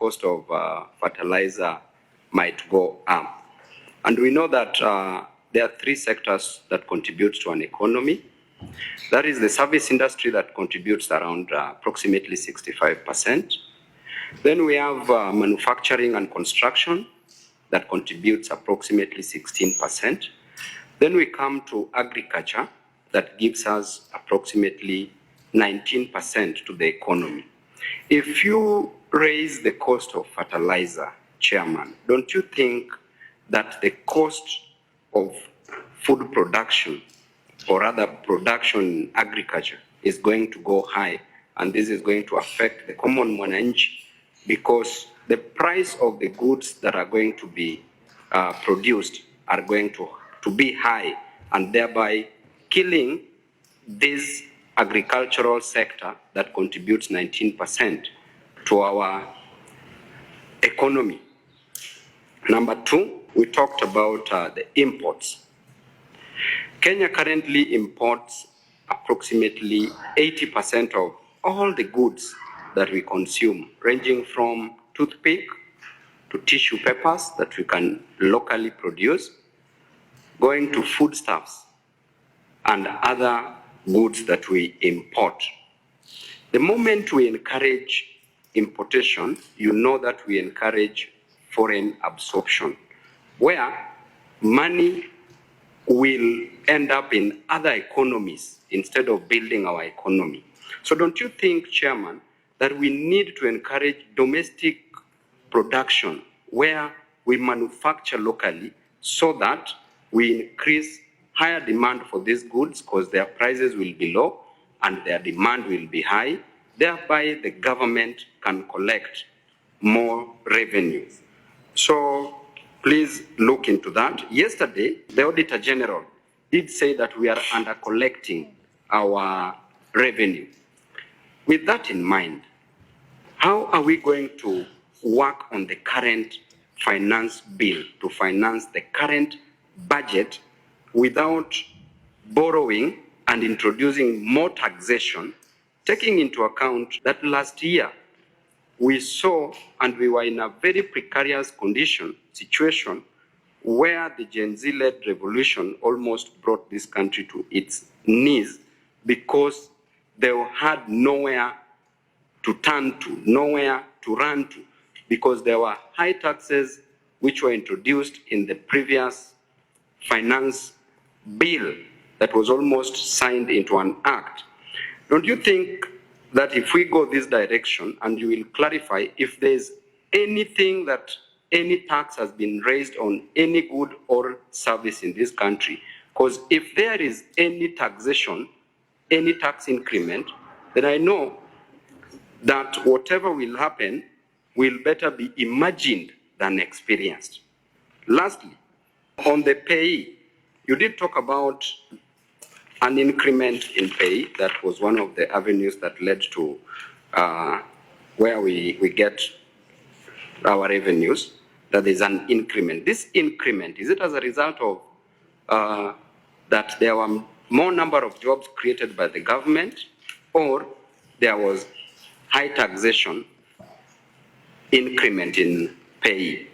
cost of fertilizer might go up. And we know that there are three sectors that contribute to an economy. That is the service industry that contributes around approximately 65%. Then we have manufacturing and construction that contributes approximately 16%. Then we come to agriculture that gives us approximately 19% to the economy. If you raise the cost of fertilizer, Chairman, don't you think that the cost of food production or other production in agriculture is going to go high, and this is going to affect the common mwananchi, because the price of the goods that are going to be produced are going to be high, and thereby killing this agricultural sector that contributes 19% to our economy. Number two, we talked about the imports. Kenya currently imports approximately 80% of all the goods that we consume, ranging from toothpick to tissue papers that we can locally produce, going to foodstuffs and other goods that we import. The moment we encourage importation, you know that we encourage foreign absorption, where money will end up in other economies instead of building our economy. So don't you think, Chairman, that we need to encourage domestic production where we manufacture locally so that we increase higher demand for these goods, because their prices will be low and their demand will be high, thereby the government can collect more revenue. So please look into that. Yesterday, the Auditor General did say that we are under collecting our revenue. With that in mind, how are we going to work on the current finance bill to finance the current budget without borrowing and introducing more taxation, taking into account that last year we saw and we were in a very precarious situation where the Gen Z-led revolution almost brought this country to its knees because they had nowhere to turn to, nowhere to run to, because there were high taxes which were introduced in the previous finance bill that was almost signed into an act. Don't you think that if we go this direction, and you will clarify if there's anything that any tax has been raised on any good or service in this country, because if there is any taxation, any tax increment, then I know that whatever will happen will better be imagined than experienced. Lastly, on the pay, you did talk about an increment in pay. That was one of the avenues that led to where we get our revenues, that is an increment. This increment, is it as a result of that there were more number of jobs created by the government, or there was high taxation increment in pay?